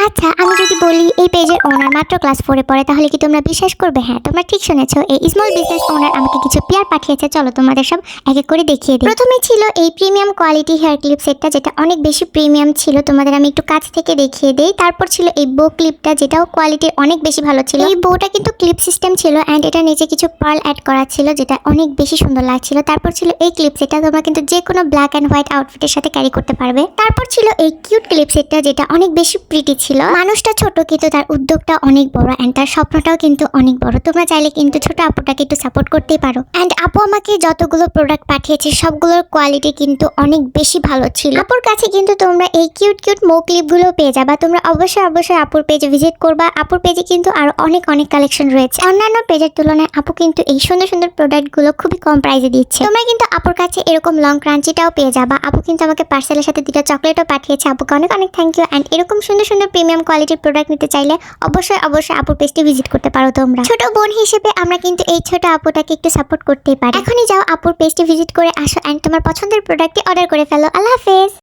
আচ্ছা, আমি যদি বলি এই পেজের ওনার মাত্র ক্লাস 4 এ পড়ে, তাহলে কি তোমরা বিশ্বাস করবে? হ্যাঁ, তোমরা ঠিক শুনেছো। এই স্মল বিজনেস ওনার আমাকে কিছু পেয়ার পাঠিয়েছে। চলো তোমাদের সব এক এক করে দেখিয়ে দিই। প্রথমে ছিল এই প্রিমিয়াম কোয়ালিটি হেয়ার ক্লিপ সেটটা, যেটা অনেক বেশি প্রিমিয়াম ছিল। তোমাদের আমি একটু কাছ থেকে দেখিয়ে দেই। তারপর ছিল এই বো ক্লিপটা, যেটাও কোয়ালিটি অনেক বেশি ভালো ছিল। এই বোটা কিন্তু ক্লিপ সিস্টেম ছিল এন্ড এটার নিচে কিছু পার্ল অ্যাড করা ছিল, যেটা অনেক বেশি সুন্দর লাগছিল। তারপর ছিল এই ক্লিপ সেটটা, তোমরা কিন্তু যে কোনো ব্ল্যাক এন্ড হোয়াইট আউটফিটের সাথে ক্যারি করতে পারবে। তারপর ছিল এই কিউট ক্লিপ সেটটা, যেটা অনেক বেশি প্রিটি ছিল। মানুষটা ছোট কিন্তু তার উদ্যোগটা অনেক বড় এন্ড তার স্বপ্নটাও কিন্তু অনেক বড়। তোমরা চাইলে কিন্তু ছোট আপুটাকে একটু সাপোর্ট করতেই পারো। এন্ড আপু আমাকে যতগুলো প্রোডাক্ট পাঠিয়েছে সবগুলোর কোয়ালিটি কিন্তু অনেক বেশি ভালো ছিল। আপুর কাছে কিন্তু তোমরা এই কিউট কিউট মো ক্লিপগুলো পেয়ে যাবা। তোমরা অবশ্যই আপুর পেজে ভিজিট করবা। আপুর পেজে কিন্তু আরো অনেক কালেকশন রয়েছে। অন্যান্য পেজের তুলনায় আপু কিন্তু এই সুন্দর সুন্দর প্রোডাক্টগুলো খুবই কম প্রাইসে দিচ্ছে। তোমরা কিন্তু আপুর কাছে এরকম লং ক্রাঞ্চিটাও পেয়ে যাবা। আপু কিন্তু আমাকে পার্সেলের সাথে 2টা চকলেটও পাঠিয়েছে। আপুকে অনেক থ্যাংক ইউ। এন্ড এরকম সুন্দর সুন্দর প্রিমিয়াম কোয়ালিটির প্রোডাক্ট নিতে চাইলে অবশ্যই আপুর পেজটি ভিজিট করতে পারো তোমরা। ছোট বোন হিসেবে আমরা কিন্তু এই ছোট আপুটাকে একটু সাপোর্ট করতেই পারি। এখনই যাও আপুর পেজটি ভিজিট করে আসো এন্ড তোমার পছন্দের প্রোডাক্টটি অর্ডার করে ফেলো। আল্লাহ হাফেজ।